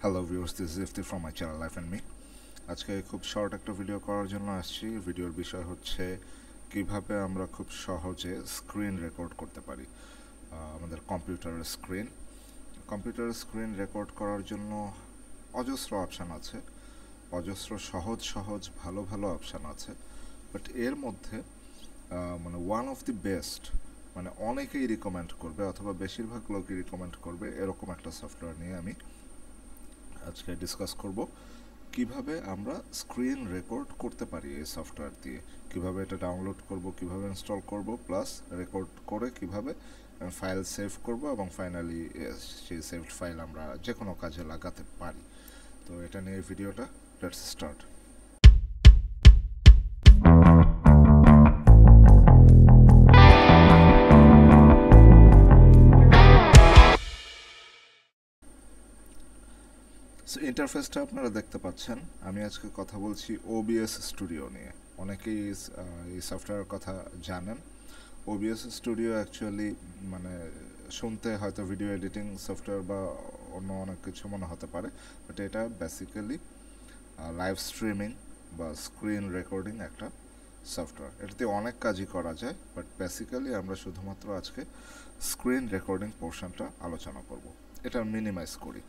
Hello viewers, this is ifti from my channel Life and Me. আজকে খুব short একটা video করার জন্য আসছি। ভিডিওর বিষয় হচ্ছে কিভাবে আমরা খুব সহজে স্ক্রিন রেকর্ড করতে পারি আমাদের কম্পিউটারের স্ক্রিন রেকর্ড করার জন্য অজস্র অপশান আছে, অজস্র সহজ ভালো অপশান আছে। বাট এর মধ্যে মানে ওয়ান অফ দি বেস্ট, মানে অনেকেই রিকমেন্ড করবে অথবা বেশিরভাগ লোকই রিকমেন্ড করবে এরকম একটা সফটওয়্যার নিয়ে আমি আজকে ডিসকাস করব। কিভাবে আমরা স্ক্রিন রেকর্ড করতে পারি এই সফটওয়্যার দিয়ে, কিভাবে এটা ডাউনলোড করব, কিভাবে ইনস্টল করব, প্লাস রেকর্ড করে কিভাবে ফাইল সেভ করব এবং ফাইনালি সেই সেভড ফাইল আমরা যে কোনো কাজে লাগাতে পারি। তো এটা নিয়ে ভিডিওটা, লেটস স্টার্ট। সো ইন্টারফেসটা আপনারা দেখতে পাচ্ছেন। আমি আজকে কথা বলছি OBS স্টুডিও নিয়ে। অনেকেই এই সফটওয়্যারের কথা জানেন। OBS স্টুডিও অ্যাকচুয়ালি মানে শুনতে হয়তো ভিডিও এডিটিং সফটওয়্যার বা অন্য অনেক কিছু মনে হতে পারে, বাট এটা বেসিক্যালি লাইভ স্ট্রিমিং বা স্ক্রিন রেকর্ডিং একটা সফটওয়্যার। এটাতে অনেক কাজই করা যায়, বাট বেসিক্যালি আমরা শুধুমাত্র আজকে স্ক্রিন রেকর্ডিং পোর্শনটা আলোচনা করব। এটা মিনিমাইজ করি।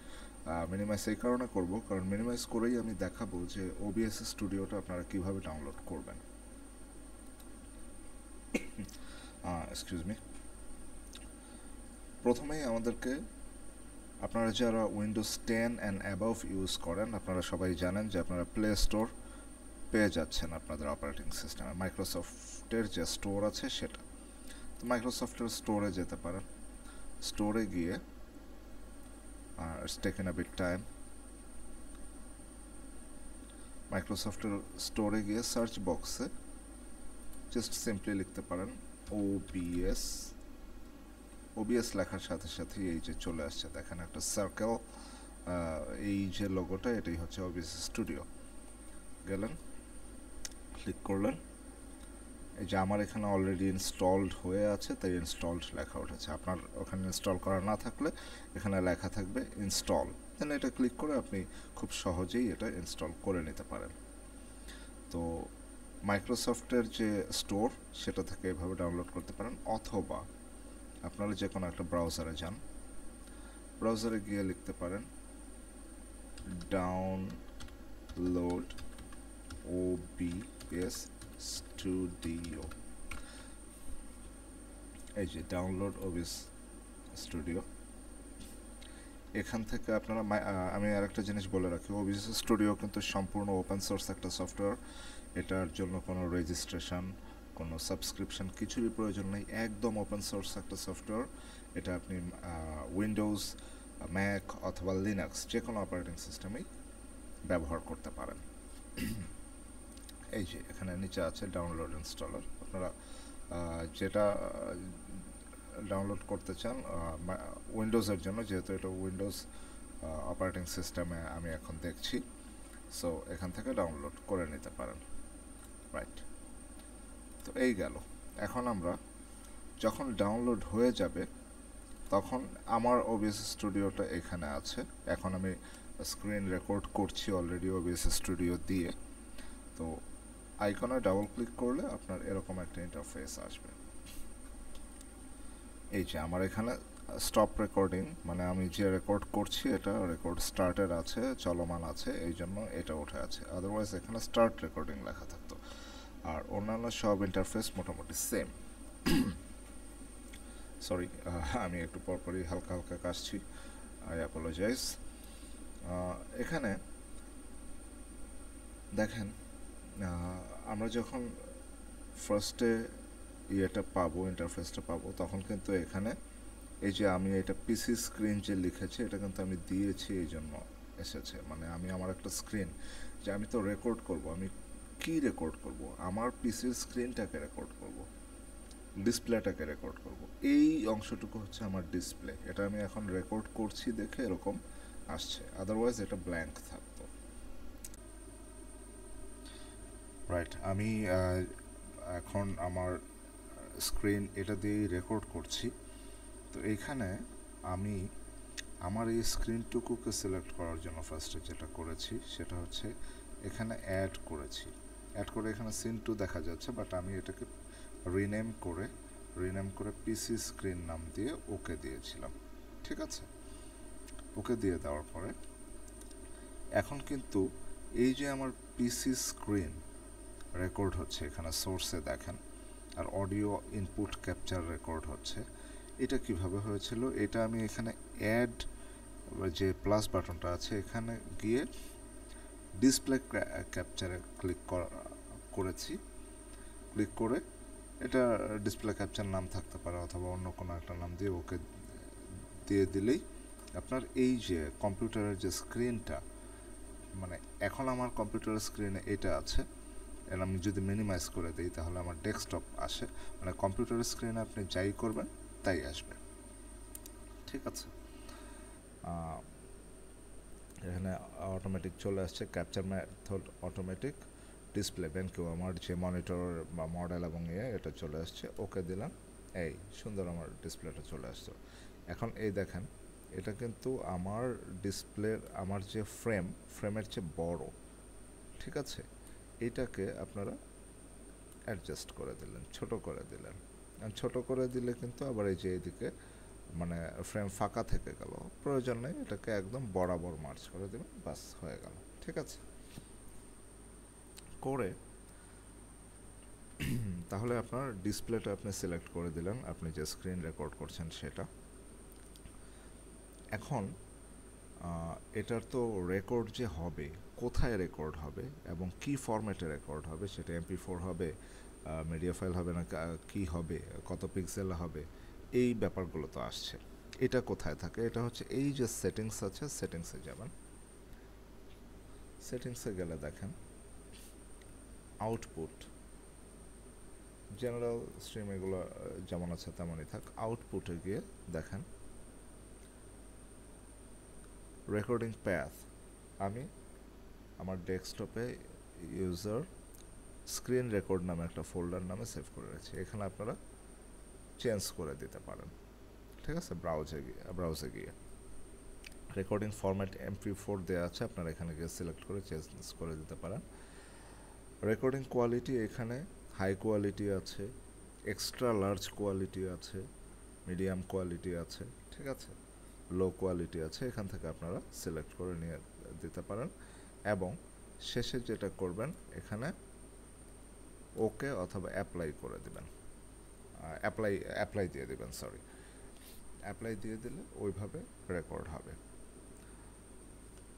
মিনিমাইজ এই কারণে করব কারণ মিনিমাইজ করেই আমি দেখাবো যে OBS স্টুডিওটা আপনারা কিভাবে ডাউনলোড করবেন। Excuse me. প্রথমেই আমাদেরকে, আপনারা যারা উইন্ডোজ 10 অ্যান্ড অ্যাবভ ইউজ করেন আপনারা সবাই জানেন যে আপনারা প্লে স্টোর পেয়ে যাচ্ছেন আপনাদের অপারেটিং সিস্টেমে। মাইক্রোসফটের যে স্টোর আছে সেটা, তো মাইক্রোসফটের স্টোরে যেতে পারেন। স্টোরে গিয়ে it's taken a bit time. মাইক্রোসফটের স্টোরে গিয়ে সার্চ বক্সে জাস্ট সিম্পলি লিখতে পারেন OBS লেখার সাথে সাথে এই যে চলে আসছে দেখেন একটা সার্কেল, এই যে লোগোটা এটাই হচ্ছে OBS স্টুডিও। গেলেন, ক্লিক করলেন, এই যে আমার এখানে অলরেডি ইনস্টলড হয়ে আছে তাই ইনস্টলড লেখা উঠেছে। আপনার ওখানে ইনস্টল করা না থাকলে এখানে লেখা থাকবে ইনস্টল, দেন এটা ক্লিক করে আপনি খুব সহজেই এটা ইনস্টল করে নিতে পারেন। তো মাইক্রোসফটের যে স্টোর সেটা থেকে এভাবে ডাউনলোড করতে পারেন, অথবা আপনারা যে কোনো একটা ব্রাউজারে যান, ব্রাউজারে গিয়ে লিখতে পারেন ডাউনলোড OBS স্টুডিও। এই যে ডাউনলোড OBS স্টুডিও। এখান থেকে আপনারা আমি আরেকটা জিনিস বলে রাখি, OBS স্টুডিও কিন্তু সম্পূর্ণ ওপেন সোর্স একটা সফটওয়্যার। এটার জন্য কোনো রেজিস্ট্রেশন, কোনো সাবস্ক্রিপশন কিছুরই প্রয়োজন নেই, একদম ওপেন সোর্স একটা সফটওয়্যার। এটা আপনি উইন্ডোজ, ম্যাক অথবা লিনাক্স যে কোনো অপারেটিং সিস্টেমেই ব্যবহার করতে পারেন। এই যে এখানে নিচে আছে ডাউনলোড ইনস্টলার। আপনারা যেটা ডাউনলোড করতে চান উইন্ডোজের জন্য, যেহেতু এটা উইন্ডোজ অপারেটিং সিস্টেমে আমি এখন দেখছি, সো এখান থেকে ডাউনলোড করে নিতে পারেন। রাইট, তো এই গেল। এখন আমরা যখন ডাউনলোড হয়ে যাবে তখন আমার OBS স্টুডিওটা এখানে আছে। এখন আমি স্ক্রিন রেকর্ড করছি অলরেডি OBS স্টুডিও দিয়ে। তো আইকনে ডাবল ক্লিক করলে আপনার এরকম একটা ইন্টারফেস আসবে। এই যে আমার এখানে স্টপ রেকর্ডিং, মানে আমি যে রেকর্ড করছি এটা রেকর্ড স্টার্টের আছে, চলমান আছে, এই জন্য এটা উঠে আছে। আদারওয়াইজ এখানে স্টার্ট রেকর্ডিং লেখা থাকতো। আর অন্যান্য সব ইন্টারফেস মোটামুটি সেম। সরি, আমি একটু পরপরই হালকা কাশছি, আই অ্যাপোলোজাইজ। এখানে দেখেন আমরা যখন ফার্স্টে ইয়েটা পাবো, ইন্টারফেসটা পাবো, তখন কিন্তু এখানে এই যে আমি এটা পিসি স্ক্রিন যে লিখেছি এটা কিন্তু আমি দিয়েছি, এই জন্য এসেছে। মানে আমি আমার একটা স্ক্রিন যে আমি তো রেকর্ড করব, আমি কি রেকর্ড করব? আমার পিসির স্ক্রিনটাকে রেকর্ড করব, ডিসপ্লেটাকে রেকর্ড করব। এই অংশটুকু হচ্ছে আমার ডিসপ্লে। এটা আমি এখন রেকর্ড করছি দেখে এরকম আসছে, আদারওয়াইজ এটা ব্ল্যাঙ্ক থাকতো। রাইট, আমি এখন আমার স্ক্রিন এটা দিয়েই রেকর্ড করছি। তো এইখানে আমি আমার এই স্ক্রিনটুকুকে সিলেক্ট করার জন্য ফার্স্টে যেটা করেছি সেটা হচ্ছে এখানে অ্যাড করেছি, অ্যাড করে এখানে সিন 2 দেখা যাচ্ছে, বাট আমি এটাকে রিনেম করে পিসি স্ক্রিন নাম দিয়ে ওকে দিয়েছিলাম। ঠিক আছে, ওকে দিয়ে দেওয়ার পরে এখন কিন্তু এই যে আমার পিসি স্ক্রিন রেকর্ড হচ্ছে এখানে সোর্সে দেখেন, আর অডিও ইনপুট ক্যাপচার রেকর্ড হচ্ছে। এটা কিভাবে হয়েছিল, এটা আমি এখানে অ্যাড যে প্লাস বাটনটা আছে এখানে গিয়ে ডিসপ্লে ক্যাপচারে ক্লিক করেছি। ক্লিক করে এটা ডিসপ্লে ক্যাপচার নাম থাকতে পারে অথবা অন্য কোনো একটা নাম দিয়ে ওকে দিয়ে দিলেই আপনার এই যে কম্পিউটারের যে স্ক্রিনটা, মানে এখন আমার কম্পিউটারের স্ক্রিনে এটা আছে, এর আমি যদি মিনিমাইজ করে দিই তাহলে আমার ডেস্কটপ আসে, মানে কম্পিউটারের স্ক্রিনে আপনি যাই করবেন তাই আসবে। ঠিক আছে, এখানে অটোমেটিক চলে আসছে ক্যাপচার মেথড অটোমেটিক ডিসপ্লে ব্যাংকেও আমার যে মনিটর বা মডেল এবং এটা চলে আসছে। ওকে দিলাম, এই সুন্দর আমার ডিসপ্লেটা চলে আসছে। এখন এই দেখেন এটা কিন্তু আমার ডিসপ্লের আমার যে ফ্রেমের চেয়ে বড়। ঠিক আছে, এইটাকে আপনারা অ্যাডজাস্ট করে দিলেন, ছোট করে দিলেন। ছোট করে দিলে কিন্তু আবার এই যে এইদিকে মানে ফ্রেম ফাঁকা থেকে গেল, প্রয়োজন নেই, এটাকে একদম বরাবর মার্চ করে দেবেন, বাস হয়ে গেল। ঠিক আছে, করে তাহলে আপনার ডিসপ্লেটা আপনি সিলেক্ট করে দিলেন, আপনি যে স্ক্রিন রেকর্ড করছেন সেটা। এখন এটার তো রেকর্ড যে হবে, কোথায় রেকর্ড হবে এবং কি ফরম্যাটে রেকর্ড হবে, সেটা MP4 হবে, মিডিয়া ফাইল হবে না কি হবে, কত পিক্সেল হবে, এই ব্যাপারগুলো তো আসছে। এটা কোথায় থাকে, এটা হচ্ছে এই যে সেটিংস আছে, সেটিংসে যাবেন। সেটিংসে গেলে দেখেন আউটপুট, জেনারেল স্ট্রিম এগুলো যেমন আছে তেমনই থাক। আউটপুটে গিয়ে দেখেন রেকর্ডিং প্যাথ, আমি আমার ডেস্কটপে ইউজার স্ক্রিন রেকর্ড নামে একটা ফোল্ডার নামে সেভ করে রেখেছি, এখানে আপনারা চেঞ্জ করে দিতে পারেন। ঠিক আছে, ব্রাউজে গিয়ে রেকর্ডিং ফরম্যাট MP4 দেওয়া আছে, আপনারা এখানে গিয়ে সিলেক্ট করে চেঞ্জ করে দিতে পারেন। রেকর্ডিং কোয়ালিটি এখানে হাই কোয়ালিটি আছে, এক্সট্রা লার্জ কোয়ালিটি আছে, মিডিয়াম কোয়ালিটি আছে, ঠিক আছে, লো কোয়ালিটি আছে, এখান থেকে আপনারা সিলেক্ট করে নিয়ে দিতে পারেন। এবং শেষে যেটা করবেন এখানে ওকে অথবা অ্যাপ্লাই করে দিবেন, অ্যাপ্লাই দিয়ে দিবেন, সরি, অ্যাপ্লাই দিয়ে দিলে ওইভাবে রেকর্ড হবে।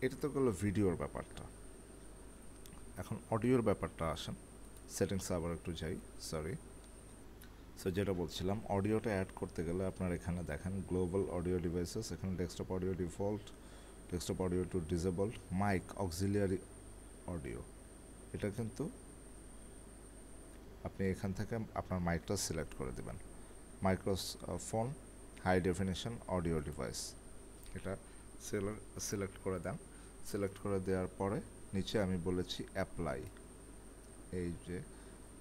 এটা তো গেলো ভিডিওর ব্যাপারটা। এখন অডিওর ব্যাপারটা আসেন, সেটিংসে আবার একটু যাই, সরি। সো যেটা বলছিলাম, অডিওটা অ্যাড করতে গেলে আপনার এখানে দেখেন গ্লোবাল অডিও ডিভাইসেস, এখানে desktop audio default, desktop audio two disabled, mic auxiliary audio, এটা কিন্তু আপনি এখান থেকে আপনার মাইকটা সিলেক্ট করে দেবেন। Microphone high definition audio device, এটা সিলেক্ট করে দেন। সিলেক্ট করে দেওয়ার পরে নিচে আমি বলেছি অ্যাপ্লাই, এই যে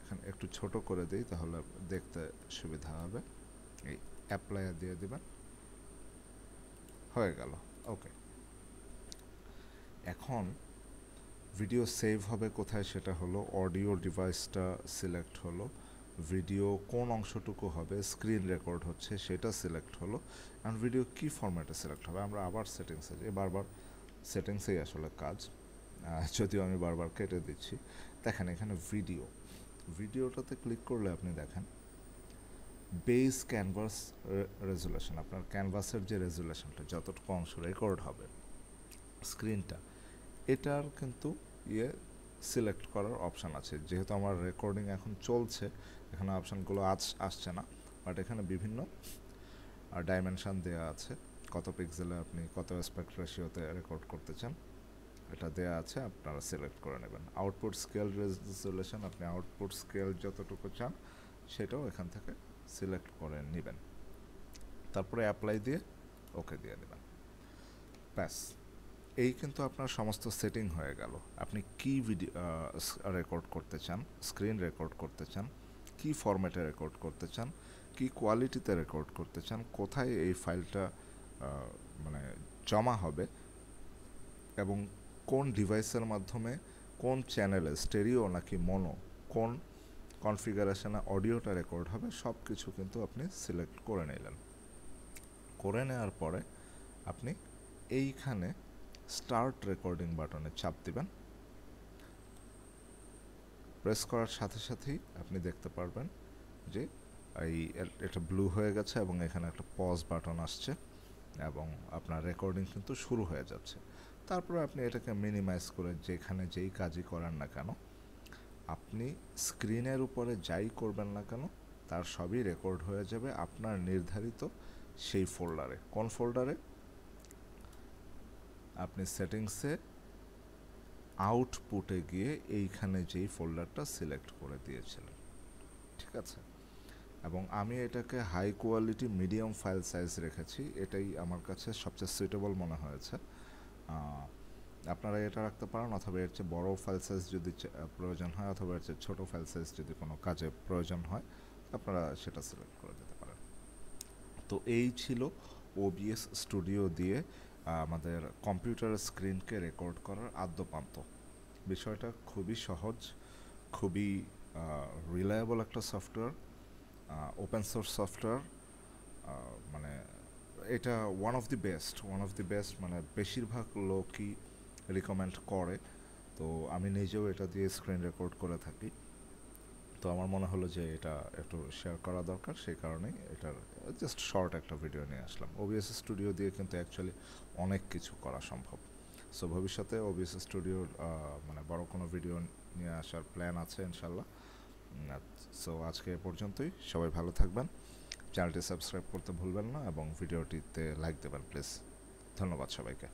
এখানে একটু ছোট করে দিই তাহলে দেখতে সুবিধা হবে, এই অ্যাপ্লাই দিয়ে দিবেন, হয়ে গেল, ওকে। এখন ভিডিও সেভ হবে কোথায়, সেটা হলো অডিও ডিভাইসটা সিলেক্ট হলো, ভিডিও কোন অংশটুকু হবে, স্ক্রিন রেকর্ড হচ্ছে সেটা সিলেক্ট হলো, আর ভিডিও কি ফরম্যাটে সিলেক্ট হবে। আমরা আবার সেটিংসে যাই, বারবার সেটিংসেই আসলে কাজ, যদিও আমি বারবার কেটে দিচ্ছি। দেখেন এখানে ভিডিওটাতে ক্লিক করলে আপনি দেখেন বেস ক্যানভাস রেজুলেশন, আপনার ক্যানভাসের যে রেজুলেশনটা, যতটুকু অংশ রেকর্ড হবে স্ক্রিনটা, এটার কিন্তু সিলেক্ট করার অপশান আছে। যেহেতু আমার রেকর্ডিং এখন চলছে, এখানে অপশানগুলো আসছে না, বাট এখানে বিভিন্ন ডাইমেনশান দেওয়া আছে, কত পিক্সেলে আপনি কত অ্যাসপেক্ট রেশিওতে রেকর্ড করতে চান এটা দেওয়া আছে, আপনারা সিলেক্ট করে নেবেন। আউটপুট স্কেল রেজুলেশন, আপনি আউটপুট স্কেল যতটুকু চান সেটাও এখান থেকে সিলেক্ট করে নেবেন, তারপরে অ্যাপ্লাই দিয়ে ওকে দিয়ে দেবেন, ব্যাস। এই কিন্তু আপনার সমস্ত সেটিং হয়ে গেল। আপনি কি ভিডিও রেকর্ড করতে চান, স্ক্রিন রেকর্ড করতে চান, কি ফরম্যাটে রেকর্ড করতে চান, কি কোয়ালিটিতে রেকর্ড করতে চান, কোথায় এই ফাইলটা মানে জমা হবে এবং কোন ডিভাইসের মাধ্যমে কোন চ্যানেলে স্টেরিও নাকি মনো কোন কনফিগারেশনে অডিওটা রেকর্ড হবে সব কিছু কিন্তু আপনি সিলেক্ট করে নিলেন। করে নেওয়ার পরে আপনি এইখানে স্টার্ট রেকর্ডিং বাটনে চাপ দিবেন। প্রেস করার সাথে সাথেই আপনি দেখতে পারবেন যে এটা ব্লু হয়ে গেছে এবং এখানে একটা পজ বাটন আসছে এবং আপনার রেকর্ডিং কিন্তু শুরু হয়ে যাচ্ছে। তারপরে আপনি এটাকে মিনিমাইজ করে যেখানে যেই কাজই করেন না কেন, আপনি স্ক্রিনের উপরে যাই করবেন না কেন তার সবই রেকর্ড হয়ে যাবে আপনার নির্ধারিত সেই ফোল্ডারে। কোন ফোল্ডারে? আপনি সেটিংসে আউটপুটে গিয়ে এইখানে যেই ফোল্ডারটা সিলেক্ট করে দিয়েছিলেন, ঠিক আছে? এবং আমি এটাকে high quality medium file size রেখেছি, এটাই আমার কাছে সবচেয়ে সুইটেবল মনে হয়েছে। আপনারা এটা রাখতে পারেন, অথবা এর চেয়ে বড় ফাইল সাইজ যদি প্রয়োজন হয়, অথবা এর চেয়ে ছোটো ফাইল সাইজ যদি কোনো কাজে প্রয়োজন হয় আপনারা সেটা সিলেক্ট করে দিতে পারেন। তো এই ছিল OBS স্টুডিও দিয়ে আমাদের কম্পিউটারের স্ক্রিনকে রেকর্ড করার আদ্যোপান্ত। বিষয়টা খুবই সহজ, খুবই রিলায়েবল একটা সফটওয়্যার, ওপেন সোর্স সফটওয়্যার। মানে এটা ওয়ান অফ দি বেস্ট, মানে বেশিরভাগ লোকই রিকমেন্ড করে। তো আমি নিজেও এটা দিয়ে স্ক্রিন রেকর্ড করে থাকি। তো আমার মনে হলো যে এটা একটু শেয়ার করা দরকার, সেই কারণেই এটার জাস্ট শর্ট একটা ভিডিও নিয়ে আসলাম। OBS স্টুডিও দিয়ে কিন্তু অ্যাকচুয়ালি অনেক কিছু করা সম্ভব। সো ভবিষ্যতে OBS স্টুডিওর মানে বড় কোনো ভিডিও নিয়ে আসার প্ল্যান আছে ইনশাল্লাহ। সো আজকে এ পর্যন্তই, সবাই ভালো থাকবেন, চ্যানেলটি সাবস্ক্রাইব করতে ভুলবেন না এবং ভিডিওটিতে লাইক দেবেন প্লিজ। ধন্যবাদ সবাইকে।